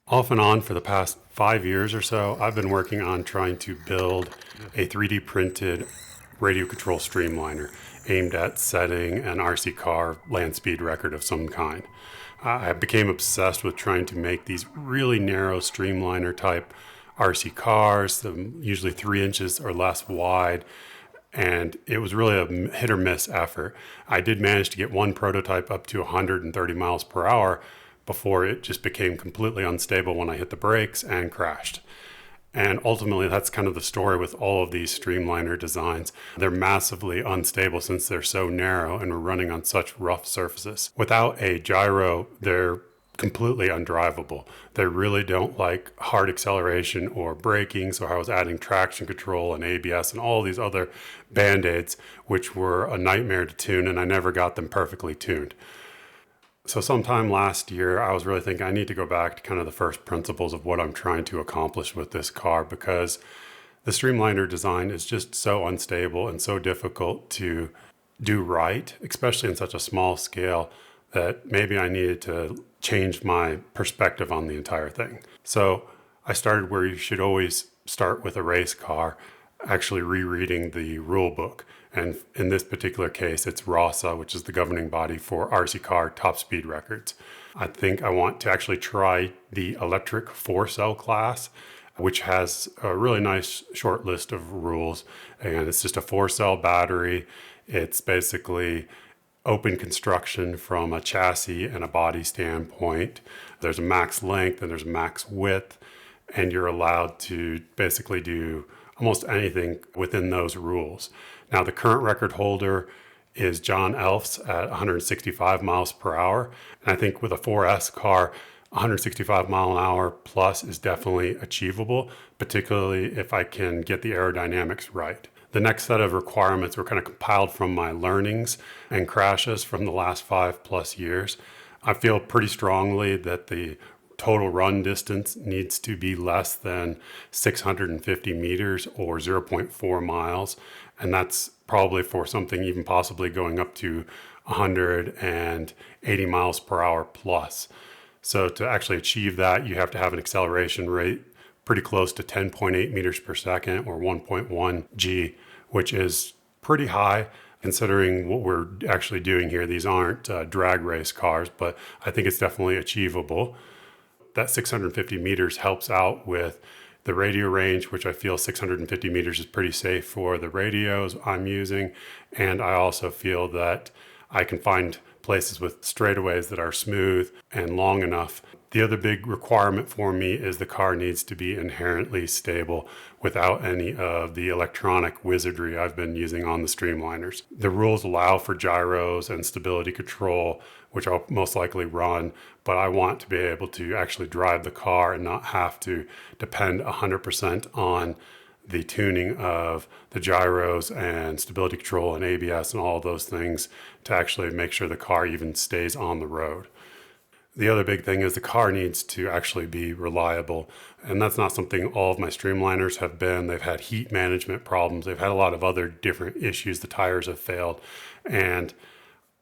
Off and on for the past 5 years or so, I've been working on trying to build a 3D printed radio control streamliner aimed at setting an RC car land speed record of some kind. I became obsessed with trying to make these really narrow streamliner type RC cars, usually 3 inches or less wide, and it was really a hit or miss effort. I did manage to get one prototype up to 130 miles per hour before it just became completely unstable when I hit the brakes and crashed. And ultimately, that's kind of the story with all of these streamliner designs. They're massively unstable since they're so narrow and we're running on such rough surfaces. Without a gyro, they're completely undrivable. They really don't like hard acceleration or braking, so I was adding traction control and ABS and all these other band-aids, which were a nightmare to tune, and I never got them perfectly tuned. So sometime last year, I was really thinking I need to go back to kind of the first principles of what I'm trying to accomplish with this car, because the streamliner design is just so unstable and so difficult to do right, especially in such a small scale, that maybe I needed to change my perspective on the entire thing. So I started where you should always start with a race car, actually rereading the rule book. And in this particular case, it's RASA, which is the governing body for RC car top speed records. I think I want to actually try the electric 4-cell class, which has a really nice short list of rules. And it's just a 4-cell battery. It's basically open construction from a chassis and a body standpoint. There's a max length and there's a max width, and you're allowed to basically do almost anything within those rules. Now, the current record holder is John Elf's at 165 miles per hour. And I think with a 4S car, 165 mile an hour plus is definitely achievable, particularly if I can get the aerodynamics right. The next set of requirements were kind of compiled from my learnings and crashes from the last 5+ years. I feel pretty strongly that the total run distance needs to be less than 650 meters or 0.4 miles. And that's probably for something even possibly going up to 180 miles per hour plus. So to actually achieve that, you have to have an acceleration rate pretty close to 10.8 meters per second or 1.1 G, which is pretty high considering what we're actually doing here. These aren't drag race cars, but I think it's definitely achievable. That 650 meters helps out with the radio range, which I feel 650 meters is pretty safe for the radios I'm using. And I also feel that I can find places with straightaways that are smooth and long enough. The other big requirement for me is the car needs to be inherently stable without any of the electronic wizardry I've been using on the streamliners. The rules allow for gyros and stability control, which I'll most likely run, but I want to be able to actually drive the car and not have to depend 100% on the tuning of the gyros and stability control and ABS and all those things to actually make sure the car even stays on the road. The other big thing is the car needs to actually be reliable. And that's not something all of my streamliners have been. They've had heat management problems. They've had a lot of other different issues. The tires have failed. And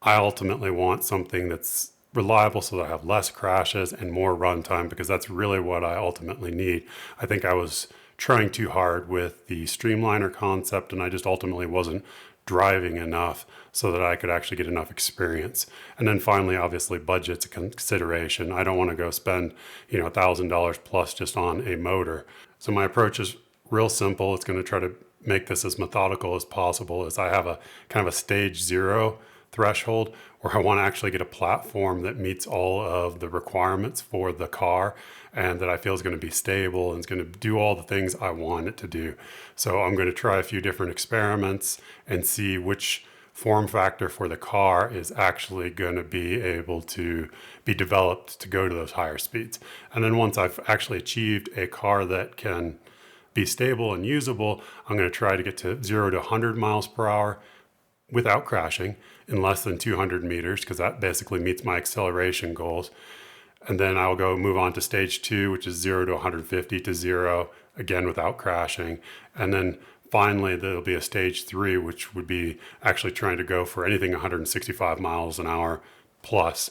I ultimately want something that's reliable so that I have less crashes and more runtime, because that's really what I ultimately need. I think I was trying too hard with the streamliner concept, and I just ultimately wasn't driving enough so that I could actually get enough experience. And then finally, obviously, budget's a consideration. I don't want to go spend, $1,000 plus just on a motor. So my approach is real simple. It's going to try to make this as methodical as possible. As I have a kind of a stage 0 threshold where I want to actually get a platform that meets all of the requirements for the car and that I feel is going to be stable and is going to do all the things I want it to do. So I'm going to try a few different experiments and see which form factor for the car is actually going to be able to be developed to go to those higher speeds. And then once I've actually achieved a car that can be stable and usable, I'm going to try to get to 0 to 100 miles per hour without crashing in less than 200 meters, because that basically meets my acceleration goals. And then I'll go move on to stage 2, which is 0 to 150 to 0, again without crashing. And then finally, there'll be a stage 3, which would be actually trying to go for anything 165 miles an hour plus.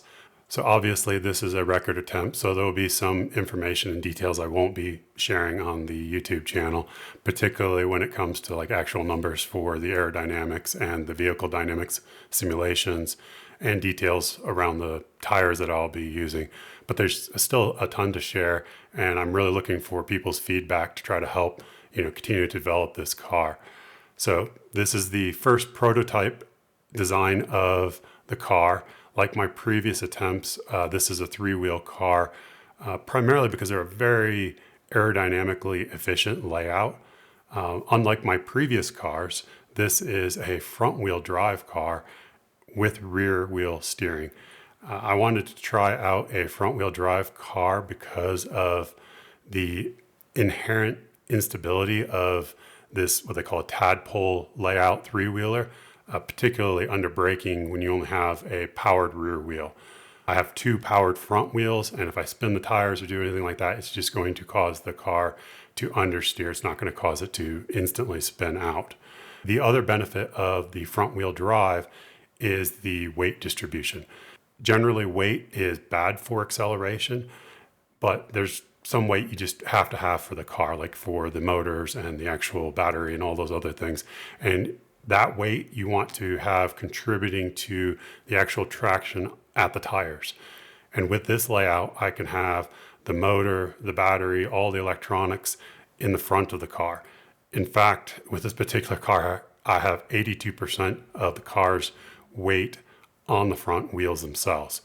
So obviously this is a record attempt, so there will be some information and details I won't be sharing on the YouTube channel, particularly when it comes to like actual numbers for the aerodynamics and the vehicle dynamics simulations and details around the tires that I'll be using. But there's still a ton to share, and I'm really looking for people's feedback to try to help, continue to develop this car. So this is the first prototype design of the car. Like my previous attempts, this is a three-wheel car, primarily because they're a very aerodynamically efficient layout. Unlike my previous cars, this is a front-wheel drive car with rear-wheel steering. I wanted to try out a front-wheel drive car because of the inherent instability of this, what they call a tadpole layout three-wheeler. Particularly under braking when you only have a powered rear wheel. I have two powered front wheels, and if I spin the tires or do anything like that, it's just going to cause the car to understeer. It's not going to cause it to instantly spin out. The other benefit of the front wheel drive is the weight distribution. Generally, weight is bad for acceleration, but there's some weight you just have to have for the car, like for the motors and the actual battery and all those other things. And that weight you want to have contributing to the actual traction at the tires. And with this layout, I can have the motor, the battery, all the electronics in the front of the car. In fact, with this particular car, I have 82% of the car's weight on the front wheels themselves.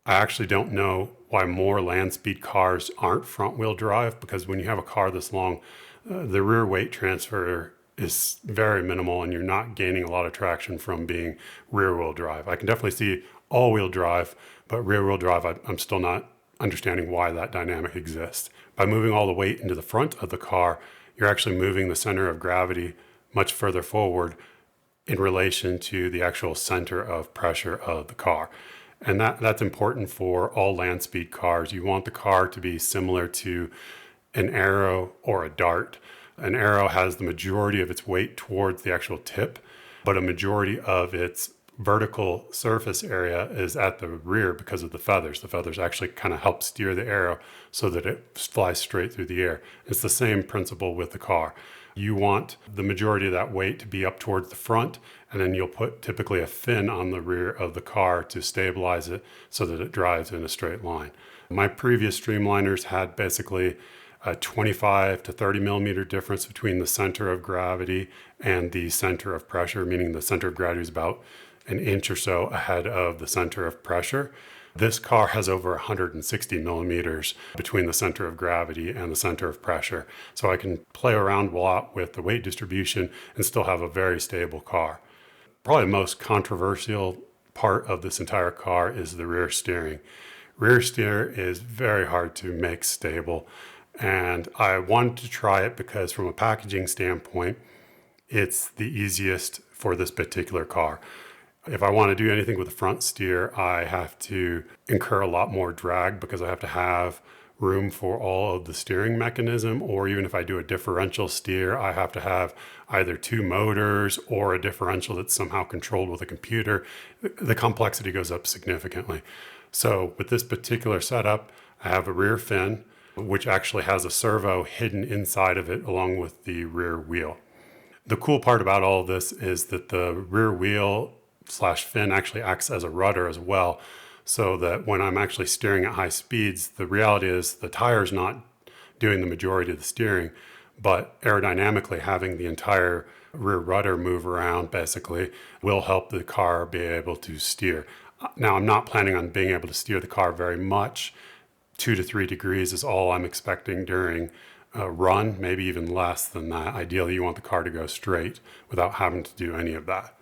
I actually don't know why more land speed cars aren't front wheel drive, because when you have a car this long, the rear weight transfer is very minimal and you're not gaining a lot of traction from being rear wheel drive. I can definitely see all wheel drive, but rear wheel drive, I'm still not understanding why that dynamic exists. By moving all the weight into the front of the car, you're actually moving the center of gravity much further forward in relation to the actual center of pressure of the car. And that's important for all land speed cars. You want the car to be similar to an Aero or a Dart. An Aero has the majority of its weight towards the actual tip, but a majority of its vertical surface area is at the rear because of the feathers. The feathers actually kind of help steer the Aero so that it flies straight through the air. It's the same principle with the car. You want the majority of that weight to be up towards the front, and then you'll put typically a fin on the rear of the car to stabilize it so that it drives in a straight line. My previous Streamliners had basically a 25 to 30 millimeter difference between the center of gravity and the center of pressure, meaning the center of gravity is about an inch or so ahead of the center of pressure. This car has over 160 millimeters between the center of gravity and the center of pressure. So I can play around a lot with the weight distribution and still have a very stable car. Probably the most controversial part of this entire car is the rear steering. Rear steer is very hard to make stable. And I wanted to try it because from a packaging standpoint, it's the easiest for this particular car. If I want to do anything with the front steer, I have to incur a lot more drag because I have to have room for all of the steering mechanism, or even if I do a differential steer, I have to have either two motors or a differential that's somehow controlled with a computer. The complexity goes up significantly. So with this particular setup, I have a rear fin, which actually has a servo hidden inside of it along with the rear wheel. The cool part about all of this is that the rear wheel / fin actually acts as a rudder as well, so that when I'm actually steering at high speeds, the reality is the tire's not doing the majority of the steering, but aerodynamically having the entire rear rudder move around basically will help the car be able to steer. Now, I'm not planning on being able to steer the car very much. 2 to 3 degrees is all I'm expecting during a run, maybe even less than that. Ideally, you want the car to go straight without having to do any of that.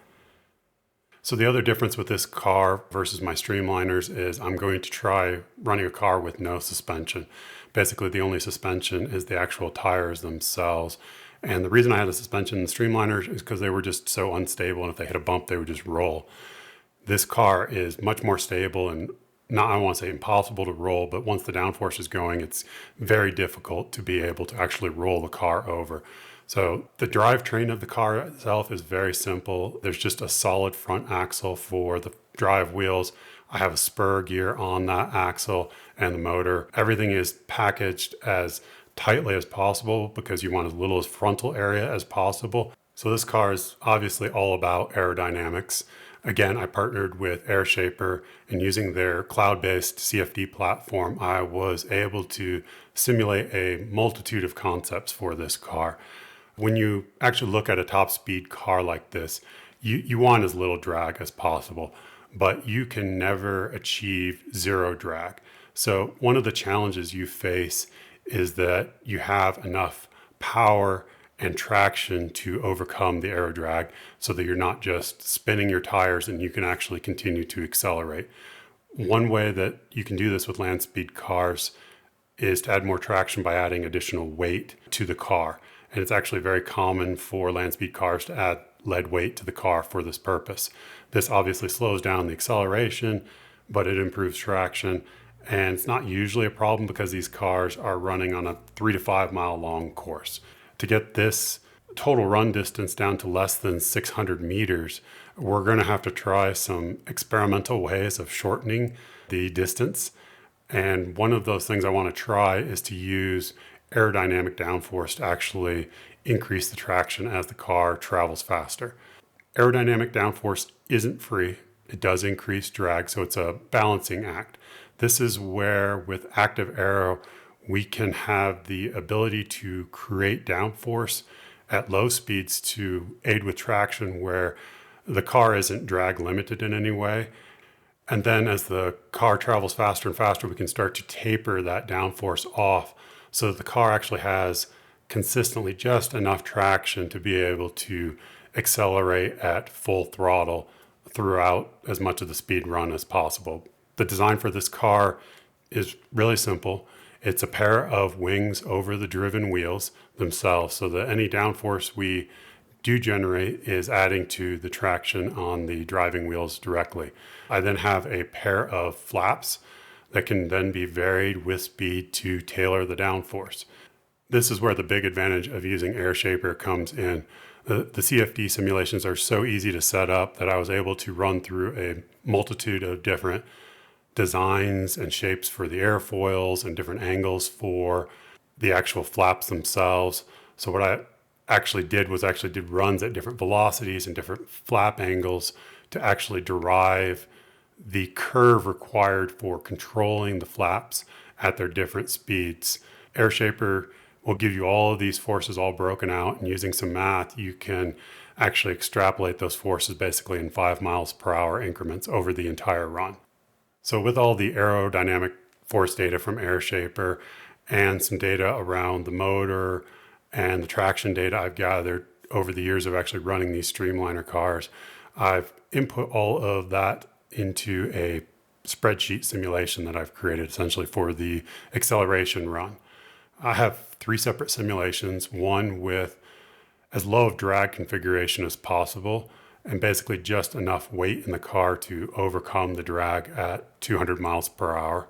So the other difference with this car versus my Streamliners is I'm going to try running a car with no suspension. Basically, the only suspension is the actual tires themselves. And the reason I had a suspension in the Streamliners is because they were just so unstable, and if they hit a bump, they would just roll. This car is much more stable and not, I don't want to say impossible to roll, but once the downforce is going, it's very difficult to be able to actually roll the car over. So the drivetrain of the car itself is very simple. There's just a solid front axle for the drive wheels. I have a spur gear on that axle and the motor. Everything is packaged as tightly as possible because you want as little as frontal area as possible. So this car is obviously all about aerodynamics. Again, I partnered with AirShaper, and using their cloud-based CFD platform, I was able to simulate a multitude of concepts for this car. When you actually look at a top speed car like this, you want as little drag as possible, but you can never achieve zero drag. So one of the challenges you face is that you have enough power and traction to overcome the aero drag so that you're not just spinning your tires and you can actually continue to accelerate. One way that you can do this with land speed cars is to add more traction by adding additional weight to the car. And it's actually very common for land speed cars to add lead weight to the car for this purpose. This obviously slows down the acceleration, but it improves traction. And it's not usually a problem because these cars are running on a 3 to 5 mile long course. To get this total run distance down to less than 600 meters, we're going to have to try some experimental ways of shortening the distance. And one of those things I want to try is to use aerodynamic downforce to actually increase the traction as the car travels faster. Aerodynamic downforce isn't free. It does increase drag, so it's a balancing act. This is where with active aero, we can have the ability to create downforce at low speeds to aid with traction where the car isn't drag limited in any way. And then as the car travels faster and faster, we can start to taper that downforce off so that the car actually has consistently just enough traction to be able to accelerate at full throttle throughout as much of the speed run as possible. The design for this car is really simple. It's a pair of wings over the driven wheels themselves so that any downforce we do generate is adding to the traction on the driving wheels directly. I then have a pair of flaps that can then be varied with speed to tailor the downforce. This is where the big advantage of using AirShaper comes in. The CFD simulations are so easy to set up that I was able to run through a multitude of different designs and shapes for the airfoils and different angles for the actual flaps themselves. So what I actually did runs at different velocities and different flap angles to actually derive the curve required for controlling the flaps at their different speeds. AirShaper will give you all of these forces all broken out, and using some math, you can actually extrapolate those forces basically in 5 miles per hour increments over the entire run. So with all the aerodynamic force data from AirShaper and some data around the motor and the traction data I've gathered over the years of actually running these Streamliner cars, I've input all of that into a spreadsheet simulation that I've created essentially for the acceleration run. I have 3 separate simulations, one with as low of drag configuration as possible, and basically just enough weight in the car to overcome the drag at 200 miles per hour.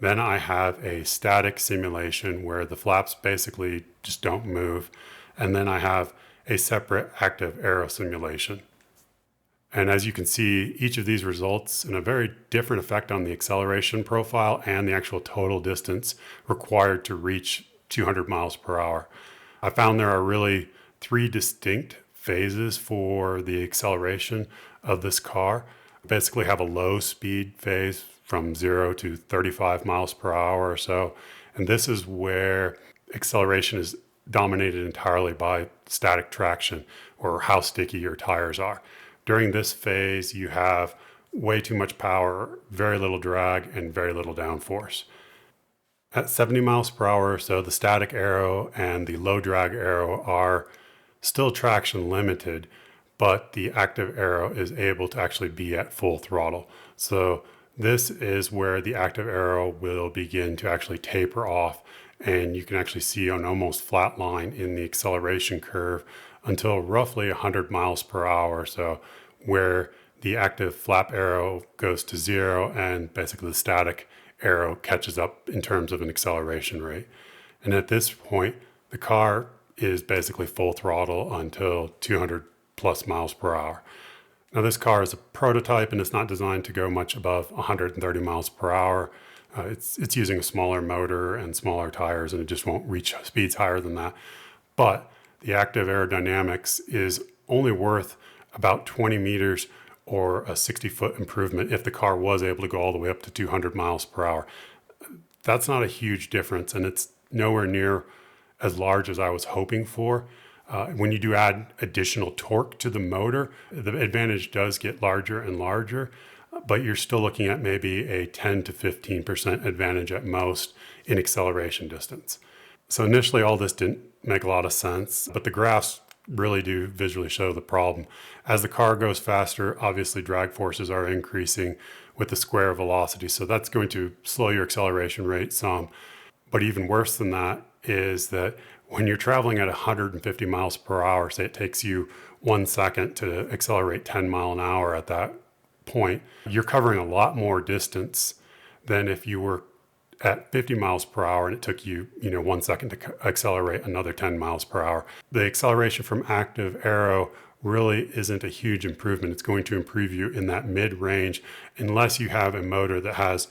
Then I have a static simulation where the flaps basically just don't move. And then I have a separate active aero simulation. And as you can see, each of these results in a very different effect on the acceleration profile and the actual total distance required to reach 200 miles per hour. I found there are really 3 distinct phases for the acceleration of this car. Basically have a low speed phase from 0 to 35 miles per hour or so. And this is where acceleration is dominated entirely by static traction or how sticky your tires are. During this phase, you have way too much power, very little drag, and very little downforce. At 70 miles per hour or so, the static aero and the low drag aero are still traction limited, but the active aero is able to actually be at full throttle. So this is where the active aero will begin to actually taper off, and you can actually see an almost flat line in the acceleration curve until roughly 100 miles per hour or so, where the active flap aero goes to 0 and basically the static aero catches up in terms of an acceleration rate. And at this point, the car is basically full throttle until 200 plus miles per hour. Now, this car is a prototype and it's not designed to go much above 130 miles per hour. It's using a smaller motor and smaller tires, and it just won't reach speeds higher than that. But the active aerodynamics is only worth about 20 meters or a 60-foot improvement if the car was able to go all the way up to 200 miles per hour. That's not a huge difference, and it's nowhere near as large as I was hoping for. When you do add additional torque to the motor, the advantage does get larger and larger, but you're still looking at maybe a 10 to 15% advantage at most in acceleration distance. So initially, all this didn't make a lot of sense, but the graphs really do visually show the problem. As the car goes faster, obviously drag forces are increasing with the square velocity, so that's going to slow your acceleration rate some. But even worse than that is that when you're traveling at 150 miles per hour, say it takes you 1 second to accelerate 10 mile an hour at that point, you're covering a lot more distance than if you were at 50 miles per hour and it took you, 1 second to accelerate another 10 miles per hour. The acceleration from active aero really isn't a huge improvement. It's going to improve you in that mid-range unless you have a motor that has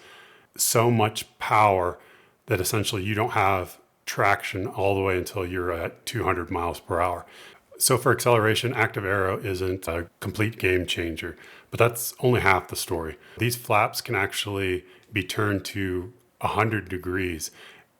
so much power that essentially you don't have traction all the way until you're at 200 miles per hour. So for acceleration, active aero isn't a complete game changer, but that's only half the story. These flaps can actually be turned to 100 degrees.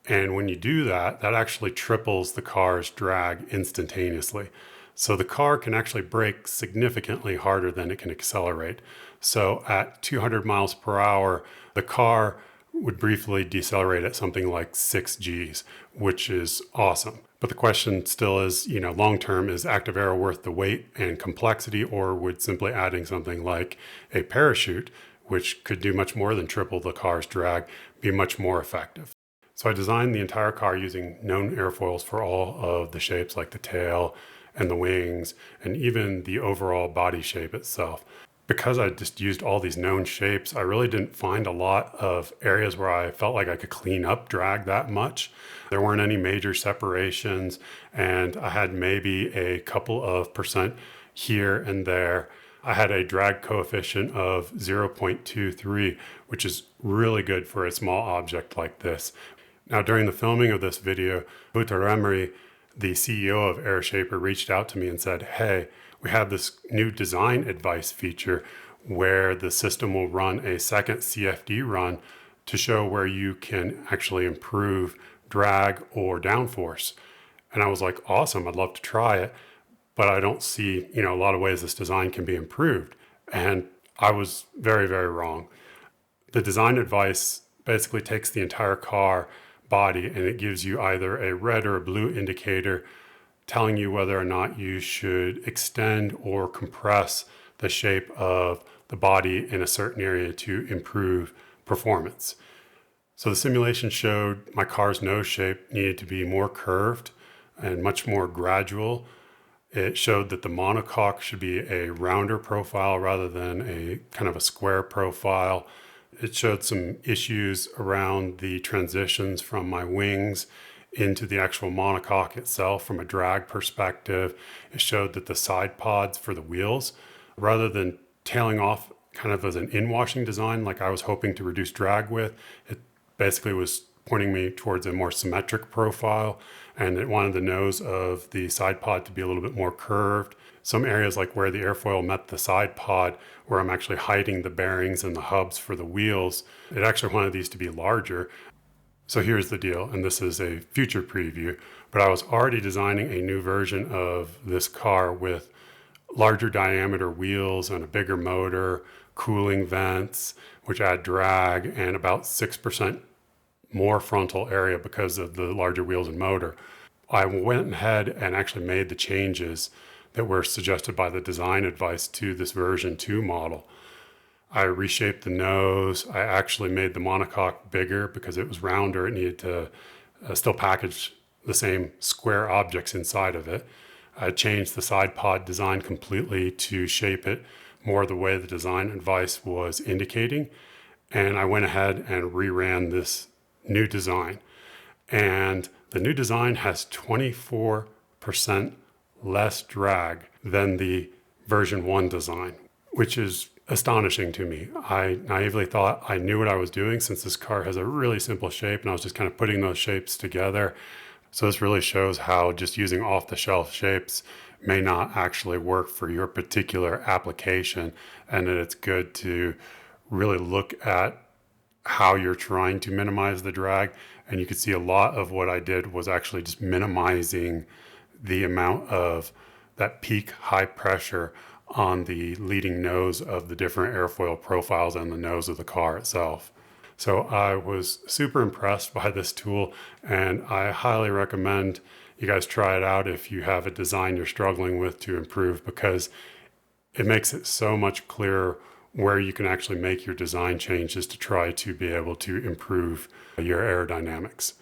And when you do that, that actually triples the car's drag instantaneously. So the car can actually brake significantly harder than it can accelerate. So at 200 miles per hour, the car would briefly decelerate at something like 6 Gs, which is awesome. But the question still is, long term, is active aero worth the weight and complexity, or would simply adding something like a parachute, which could do much more than triple the car's drag, be much more effective? So I designed the entire car using known airfoils for all of the shapes, like the tail and the wings, and even the overall body shape itself. Because I just used all these known shapes, I really didn't find a lot of areas where I felt like I could clean up drag that much. There weren't any major separations, and I had maybe a couple of percent here and there. I had a drag coefficient of 0.23, which is really good for a small object like this. Now, during the filming of this video, Wouter Emery, the CEO of AirShaper, reached out to me and said, hey, we have this new design advice feature where the system will run a second CFD run to show where you can actually improve drag or downforce. And I was like, awesome, I'd love to try it, but I don't see, a lot of ways this design can be improved. And I was very, very wrong. The design advice basically takes the entire car body and it gives you either a red or a blue indicator telling you whether or not you should extend or compress the shape of the body in a certain area to improve performance. So the simulation showed my car's nose shape needed to be more curved and much more gradual. It showed that the monocoque should be a rounder profile rather than a kind of a square profile. It showed some issues around the transitions from my wings into the actual monocoque itself from a drag perspective. It showed that the side pods for the wheels, rather than tailing off kind of as an inwashing design like I was hoping to reduce drag with, it basically was pointing me towards a more symmetric profile, and it wanted the nose of the side pod to be a little bit more curved. Some areas like where the airfoil met the side pod, where I'm actually hiding the bearings and the hubs for the wheels, it actually wanted these to be larger. So here's the deal, and this is a future preview, but I was already designing a new version of this car with larger diameter wheels and a bigger motor, cooling vents, which add drag, and about 6% more frontal area because of the larger wheels and motor. I went ahead and actually made the changes that were suggested by the design advice to this version 2 model. I reshaped the nose. I actually made the monocoque bigger because it was rounder. It needed to still package the same square objects inside of it. I changed the side pod design completely to shape it more the way the design advice was indicating. And I went ahead and reran this new design. And the new design has 24% less drag than the version 1 design. which is astonishing to me. I naively thought I knew what I was doing since this car has a really simple shape and I was just kind of putting those shapes together. So this really shows how just using off-the-shelf shapes may not actually work for your particular application, and that it's good to really look at how you're trying to minimize the drag. And you can see a lot of what I did was actually just minimizing the amount of that peak high pressure on the leading nose of the different airfoil profiles and the nose of the car itself. So I was super impressed by this tool, and I highly recommend you guys try it out if you have a design you're struggling with to improve, because it makes it so much clearer where you can actually make your design changes to try to be able to improve your aerodynamics.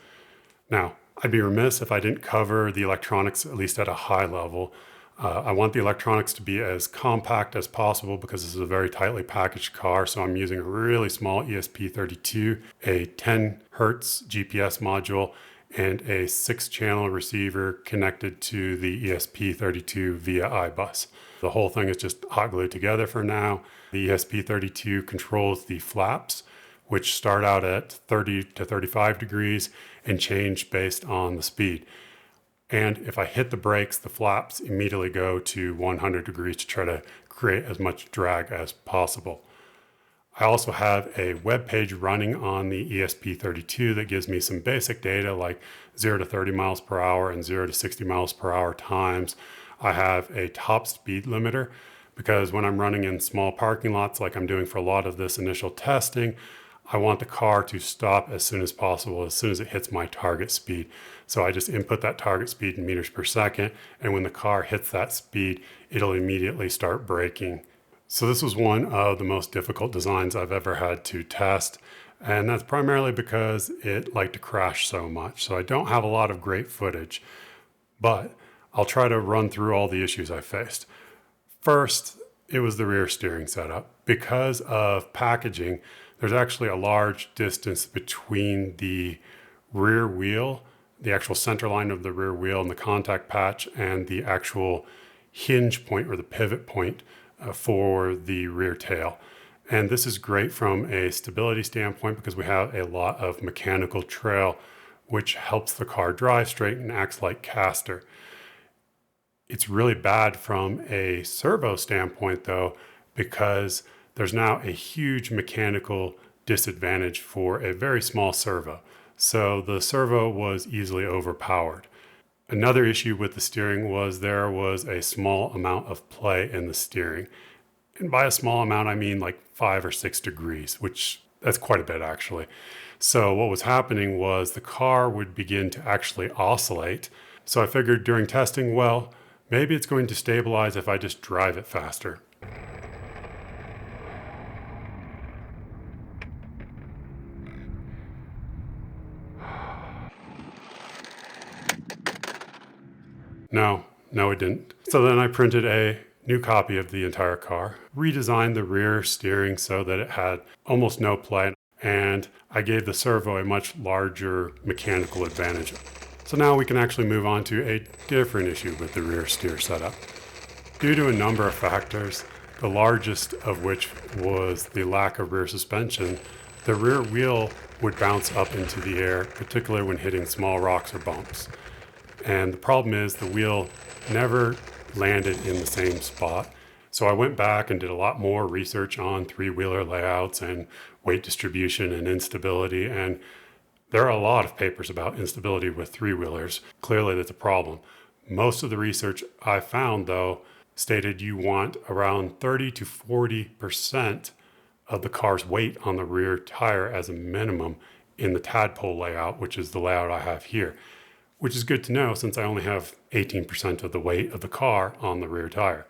Now, I'd be remiss if I didn't cover the electronics, at least at a high level. I want the electronics to be as compact as possible because this is a very tightly packaged car. So I'm using a really small ESP32, a 10 Hertz GPS module, and a 6-channel receiver connected to the ESP32 via iBus. The whole thing is just hot glued together for now. The ESP32 controls the flaps, which start out at 30 to 35 degrees and change based on the speed. And if I hit the brakes, the flaps immediately go to 100 degrees to try to create as much drag as possible. I also have a web page running on the ESP32 that gives me some basic data like 0 to 30 miles per hour and 0 to 60 miles per hour times. I have a top speed limiter because when I'm running in small parking lots like I'm doing for a lot of this initial testing, I want the car to stop as soon as possible, as soon as it hits my target speed. So I just input that target speed in meters per second, and when the car hits that speed, it'll immediately start braking. So this was one of the most difficult designs I've ever had to test, and that's primarily because it liked to crash so much. So I don't have a lot of great footage, but I'll try to run through all the issues I faced. First, it was the rear steering setup. Because of packaging, there's actually a large distance between the rear wheel, the actual center line of the rear wheel and the contact patch, and the actual hinge point or the pivot point for the rear tail. And this is great from a stability standpoint because we have a lot of mechanical trail, which helps the car drive straight and acts like caster. It's really bad from a servo standpoint though, because there's now a huge mechanical disadvantage for a very small servo. So the servo was easily overpowered. Another issue with the steering was there was a small amount of play in the steering. And by a small amount, I mean like 5 or 6 degrees, which that's quite a bit actually. So what was happening was the car would begin to actually oscillate. So I figured during testing, well, maybe it's going to stabilize if I just drive it faster. No, it didn't. So then I printed a new copy of the entire car, redesigned the rear steering so that it had almost no play, and I gave the servo a much larger mechanical advantage. So now we can actually move on to a different issue with the rear steer setup. Due to a number of factors, the largest of which was the lack of rear suspension, the rear wheel would bounce up into the air, particularly when hitting small rocks or bumps. And the problem is the wheel never landed in the same spot. So I went back and did a lot more research on three-wheeler layouts and weight distribution and instability. And there are a lot of papers about instability with three-wheelers. Clearly that's a problem. Most of the research I found, though, stated you want around 30 to 40% of the car's weight on the rear tire as a minimum in the tadpole layout, which is the layout I have here. Which is good to know since I only have 18% of the weight of the car on the rear tire.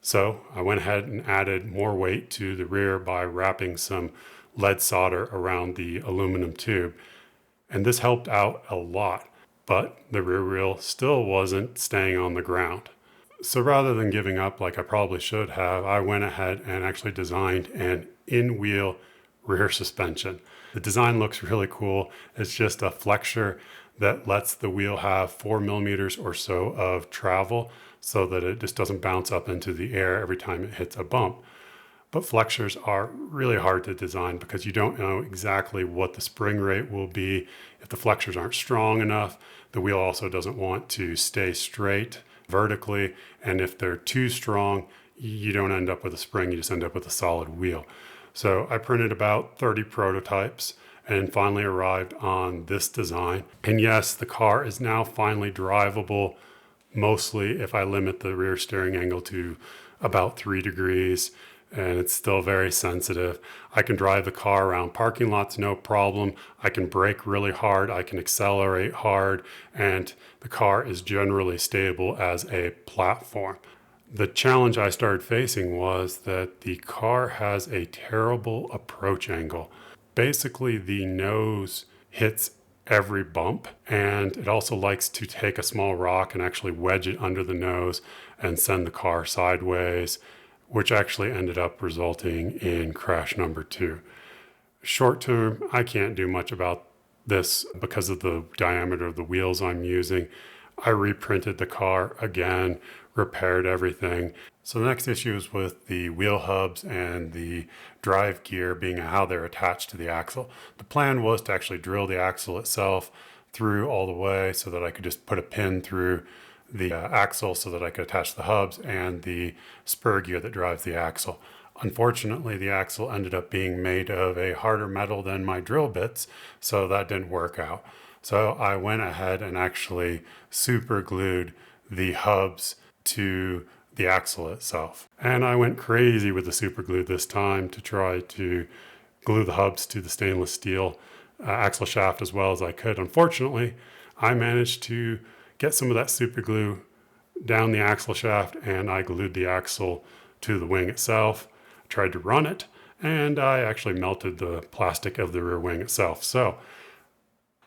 So I went ahead and added more weight to the rear by wrapping some lead solder around the aluminum tube. And this helped out a lot, but the rear wheel still wasn't staying on the ground. So rather than giving up like I probably should have, I went ahead and actually designed an in-wheel rear suspension. The design looks really cool. It's just a flexure that lets the wheel have 4 millimeters or so of travel so that it just doesn't bounce up into the air every time it hits a bump. But flexors are really hard to design because you don't know exactly what the spring rate will be. If the flexors aren't strong enough, the wheel also doesn't want to stay straight vertically. And if they're too strong, you don't end up with a spring, you just end up with a solid wheel. So I printed about 30 prototypes and finally arrived on this design. And yes, the car is now finally drivable, mostly if I limit the rear steering angle to about 3 degrees, and it's still very sensitive. I can drive the car around parking lots, no problem. I can brake really hard, I can accelerate hard, and the car is generally stable as a platform. The challenge I started facing was that the car has a terrible approach angle. Basically, the nose hits every bump, and it also likes to take a small rock and actually wedge it under the nose and send the car sideways, which actually ended up resulting in crash number 2. Short term, I can't do much about this because of the diameter of the wheels I'm using. I reprinted the car again, repaired everything. So the next issue is with the wheel hubs and the drive gear being how they're attached to the axle. The plan was to actually drill the axle itself through all the way so that I could just put a pin through the axle so that I could attach the hubs and the spur gear that drives the axle. Unfortunately, the axle ended up being made of a harder metal than my drill bits, so that didn't work out. So I went ahead and actually super glued the hubs to the axle itself. And I went crazy with the super glue this time to try to glue the hubs to the stainless steel axle shaft as well as I could. Unfortunately, I managed to get some of that super glue down the axle shaft, and I glued the axle to the wing itself. I tried to run it, and I actually melted the plastic of the rear wing itself. So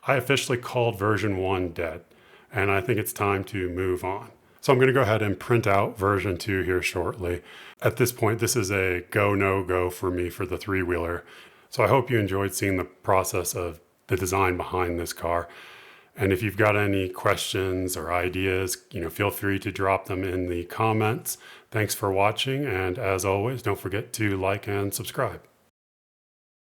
I officially called version 1 dead, and I think it's time to move on. So I'm going to go ahead and print out version 2 here shortly. At this point, this is a go, no go for me for the 3-wheeler. So I hope you enjoyed seeing the process of the design behind this car. And if you've got any questions or ideas, feel free to drop them in the comments. Thanks for watching. And as always, don't forget to like and subscribe.